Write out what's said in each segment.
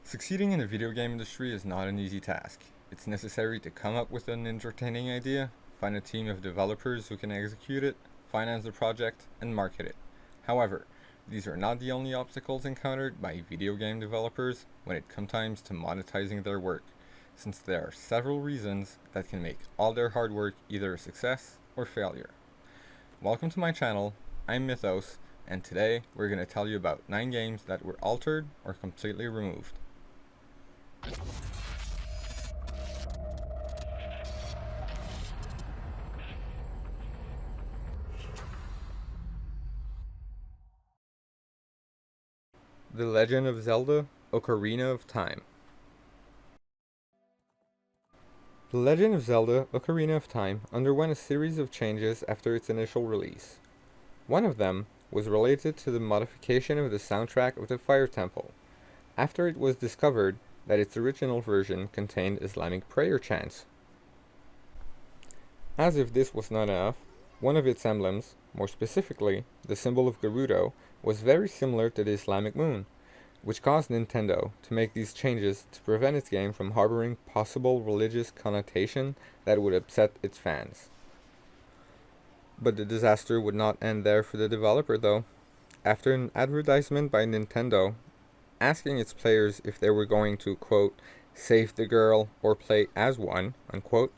Succeeding in the video game industry is not an easy task. It's necessary to come up with an entertaining idea, find a team of developers who can execute it, finance the project, and market it. However, these are not the only obstacles encountered by video game developers when it comes time to monetizing their work, since there are several reasons that can make all their hard work either a success or failure. Welcome to my channel, I'm Mythos, and today we're going to tell you about 9 games that were altered or completely removed. The Legend of Zelda: Ocarina of Time. The Legend of Zelda: Ocarina of Time underwent a series of changes after its initial release. One of them was related to the modification of the soundtrack of the Fire Temple, after it was discovered that its original version contained Islamic prayer chants. As if this was not enough, one of its emblems, more specifically the symbol of Gerudo, was very similar to the Islamic moon, which caused Nintendo to make these changes to prevent its game from harboring possible religious connotation that would upset its fans. But the disaster would not end there for the developer though. After an advertisement by Nintendo asking its players if they were going to, quote, save the girl or play as one, unquote,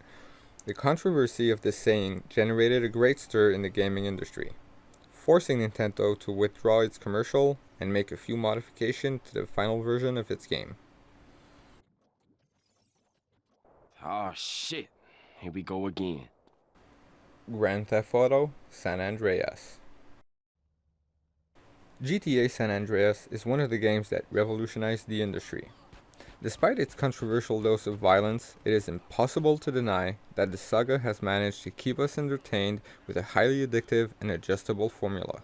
the controversy of this saying generated a great stir in the gaming industry, forcing Nintendo to withdraw its commercial and make a few modifications to the final version of its game. Oh shit, here we go again. Grand Theft Auto San Andreas. GTA San Andreas is one of the games that revolutionized the industry. Despite its controversial dose of violence, it is impossible to deny that the saga has managed to keep us entertained with a highly addictive and adjustable formula.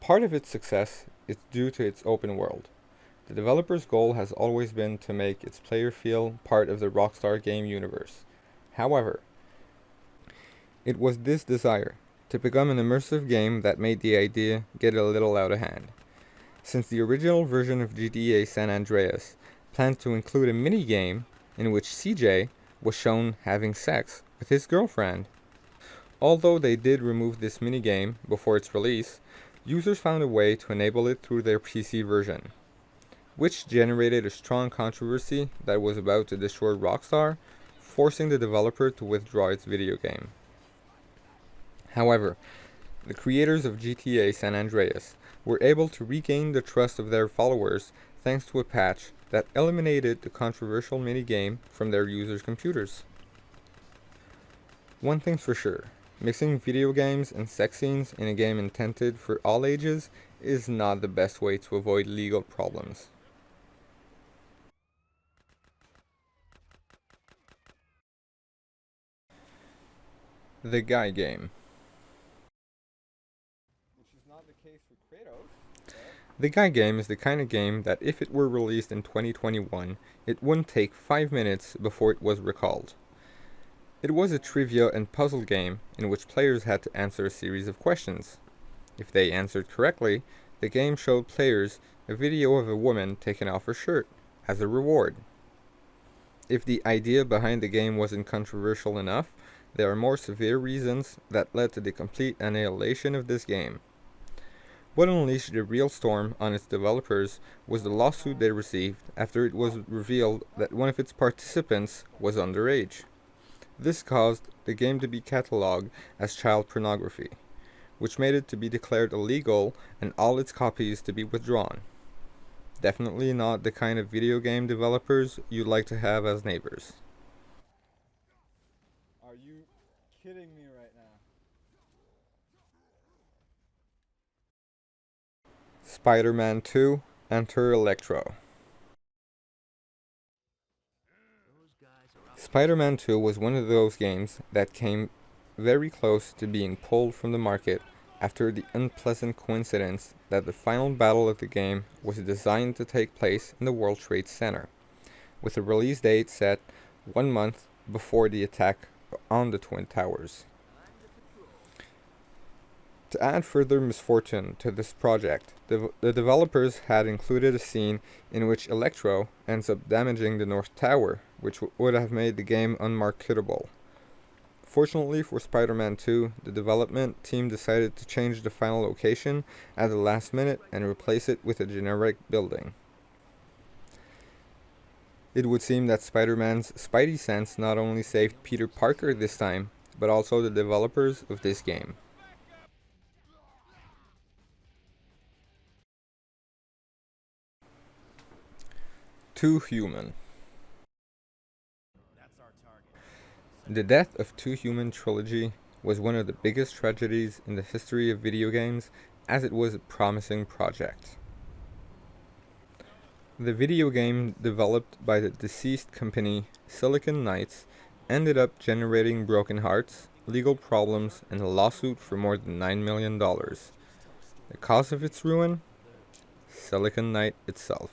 Part of its success is due to its open world. The developer's goal has always been to make its player feel part of the Rockstar game universe. However, it was this desire to become an immersive game that made the idea get a little out of hand. Since the original version of GTA San Andreas planned to include a mini-game in which CJ was shown having sex with his girlfriend. Although they did remove this mini-game before its release, users found a way to enable it through their PC version, which generated a strong controversy that was about to destroy Rockstar, forcing the developer to withdraw its video game. However, the creators of GTA San Andreas were able to regain the trust of their followers thanks to a patch that eliminated the controversial minigame from their users' computers. One thing's for sure, mixing video games and sex scenes in a game intended for all ages is not the best way to avoid legal problems. The Guy Game. The Guy Game is the kind of game that if it were released in 2021, it wouldn't take 5 minutes before it was recalled. It was a trivia and puzzle game in which players had to answer a series of questions. If they answered correctly, the game showed players a video of a woman taking off her shirt as a reward. If the idea behind the game wasn't controversial enough, there are more severe reasons that led to the complete annihilation of this game. What unleashed the real storm on its developers was the lawsuit they received after it was revealed that one of its participants was underage. This caused the game to be catalogued as child pornography, which made it to be declared illegal and all its copies to be withdrawn. Definitely not the kind of video game developers you'd like to have as neighbors. Are you kidding me right now? Spider-Man 2: Enter Electro. Spider-Man 2 was one of those games that came very close to being pulled from the market after the unpleasant coincidence that the final battle of the game was designed to take place in the World Trade Center, with a release date set 1 month before the attack on the Twin Towers. To add further misfortune to this project, the developers had included a scene in which Electro ends up damaging the North Tower, which would have made the game unmarketable. Fortunately for Spider-Man 2, the development team decided to change the final location at the last minute and replace it with a generic building. It would seem that Spider-Man's Spidey sense not only saved Peter Parker this time, but also the developers of this game. Too Human. The death of Too Human trilogy was one of the biggest tragedies in the history of video games, as it was a promising project. The video game, developed by the deceased company Silicon Knights, ended up generating broken hearts, legal problems, and a lawsuit for more than $9 million. The cause of its ruin? Silicon Knight itself.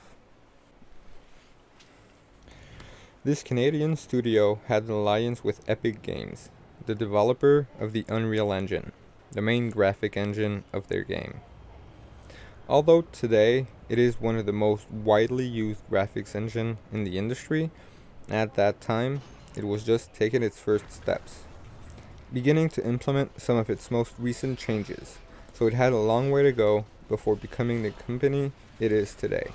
This Canadian studio had an alliance with Epic Games, the developer of the Unreal Engine, the main graphic engine of their game. Although today it is one of the most widely used graphics engine in the industry, at that time it was just taking its first steps, beginning to implement some of its most recent changes, so it had a long way to go before becoming the company it is today.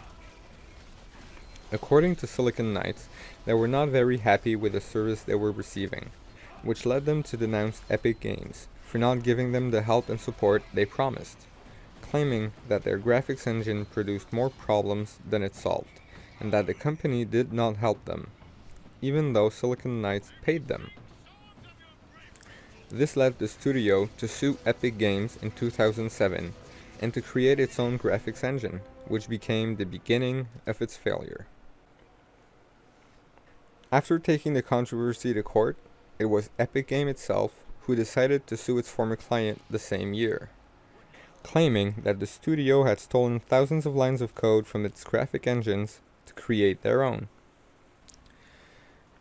According to Silicon Knights, they were not very happy with the service they were receiving, which led them to denounce Epic Games for not giving them the help and support they promised, claiming that their graphics engine produced more problems than it solved, and that the company did not help them, even though Silicon Knights paid them. This led the studio to sue Epic Games in 2007 and to create its own graphics engine, which became the beginning of its failure. After taking the controversy to court, it was Epic Games itself who decided to sue its former client the same year, claiming that the studio had stolen thousands of lines of code from its graphic engines to create their own.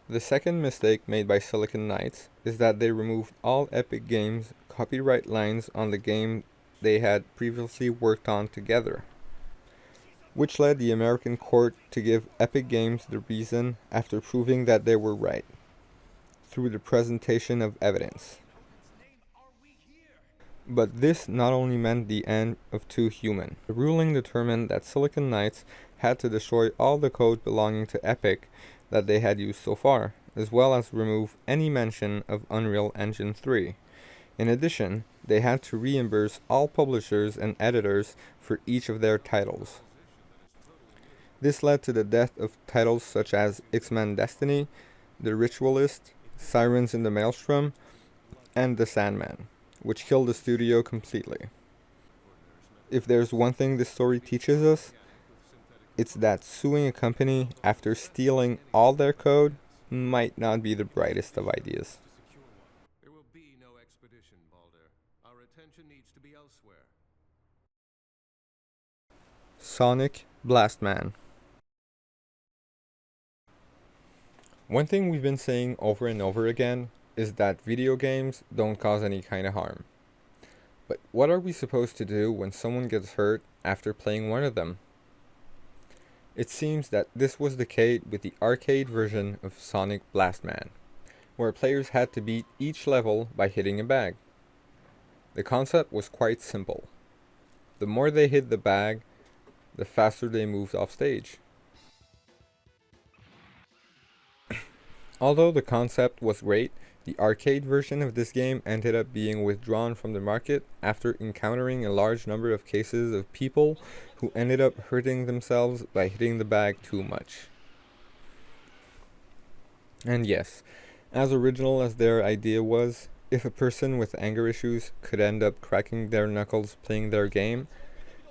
The second mistake made by Silicon Knights is that they removed all Epic Games' copyright lines on the game they had previously worked on together, which led the American court to give Epic Games the reason after proving that they were right, through the presentation of evidence. But this not only meant the end of Too Human. The ruling determined that Silicon Knights had to destroy all the code belonging to Epic that they had used so far, as well as remove any mention of Unreal Engine 3. In addition, they had to reimburse all publishers and editors for each of their titles. This led to the death of titles such as X-Men Destiny, The Ritualist, Sirens in the Maelstrom, and The Sandman, which killed the studio completely. If there's one thing this story teaches us, it's that suing a company after stealing all their code might not be the brightest of ideas. There will be no expedition, Balder. Our attention needs to be elsewhere. Sonic Blastman. One thing we've been saying over and over again is that video games don't cause any kind of harm. But what are we supposed to do when someone gets hurt after playing one of them? It seems that this was the case with the arcade version of Sonic Blastman, where players had to beat each level by hitting a bag. The concept was quite simple. The more they hit the bag, the faster they moved off stage. Although the concept was great, the arcade version of this game ended up being withdrawn from the market after encountering a large number of cases of people who ended up hurting themselves by hitting the bag too much. And yes, as original as their idea was, if a person with anger issues could end up cracking their knuckles playing their game,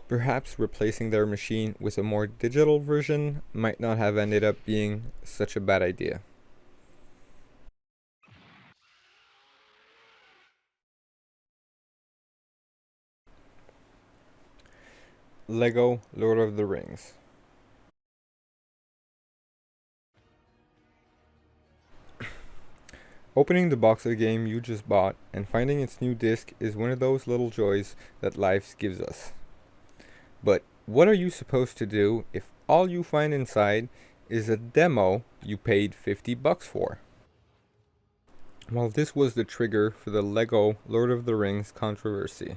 perhaps replacing their machine with a more digital version might not have ended up being such a bad idea. Lego Lord of the Rings. Opening the box of the game you just bought and finding its new disc is one of those little joys that life gives us. But what are you supposed to do if all you find inside is a demo you paid $50 for? Well, this was the trigger for the Lego Lord of the Rings controversy.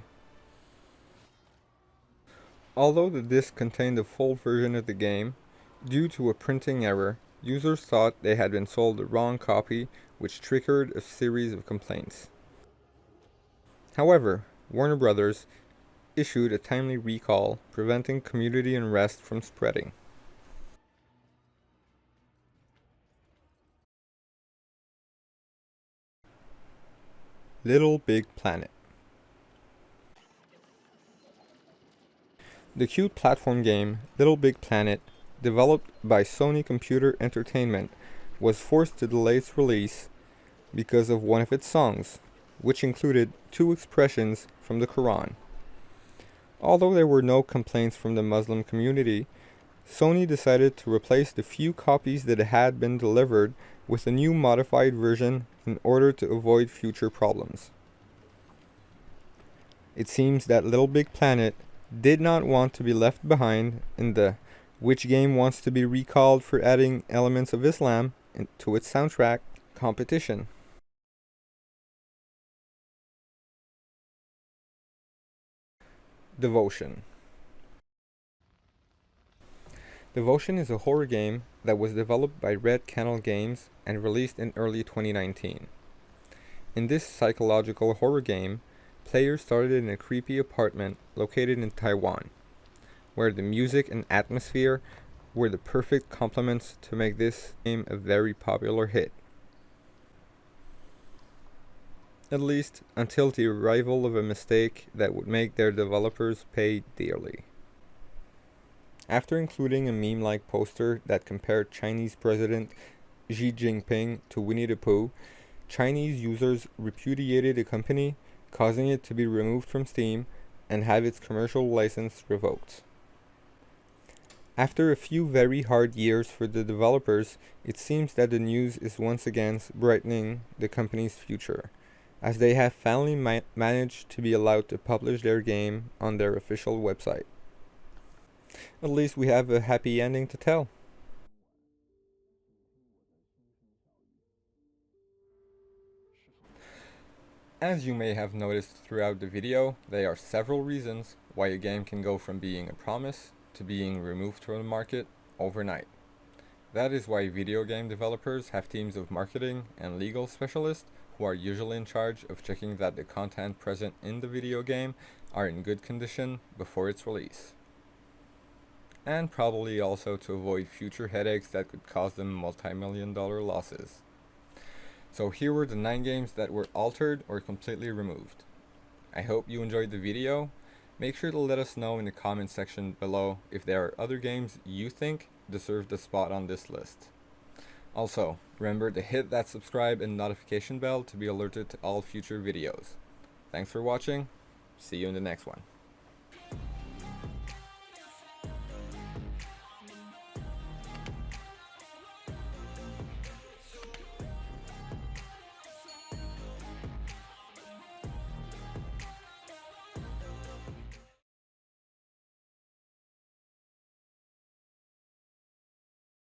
Although the disc contained a full version of the game, due to a printing error, users thought they had been sold the wrong copy, which triggered a series of complaints. However, Warner Brothers issued a timely recall, preventing community unrest from spreading. Little Big Planet. The cute platform game Little Big Planet, developed by Sony Computer Entertainment, was forced to delay its release because of one of its songs, which included 2 expressions from the Quran. Although there were no complaints from the Muslim community, Sony decided to replace the few copies that had been delivered with a new modified version in order to avoid future problems. It seems that Little Big Planet did not want to be left behind in the "which game wants to be recalled for adding elements of Islam" to its soundtrack competition. Devotion. Devotion is a horror game that was developed by Red Candle Games and released in early 2019. In this psychological horror game, players started in a creepy apartment located in Taiwan, where the music and atmosphere were the perfect complements to make this game a very popular hit. At least until the arrival of a mistake that would make their developers pay dearly. After including a meme-like poster that compared Chinese President Xi Jinping to Winnie the Pooh, Chinese users repudiated the company, causing it to be removed from Steam and have its commercial license revoked. After a few very hard years for the developers, it seems that the news is once again brightening the company's future, as they have finally managed to be allowed to publish their game on their official website. At least we have a happy ending to tell. As you may have noticed throughout the video, there are several reasons why a game can go from being a promise to being removed from the market overnight. That is why video game developers have teams of marketing and legal specialists who are usually in charge of checking that the content present in the video game are in good condition before its release. And probably also to avoid future headaches that could cause them multi-million-dollar losses. So here were the 9 games that were altered or completely removed. I hope you enjoyed the video. Make sure to let us know in the comment section below if there are other games you think deserve the spot on this list. Also, remember to hit that subscribe and notification bell to be alerted to all future videos. Thanks for watching. See you in the next one.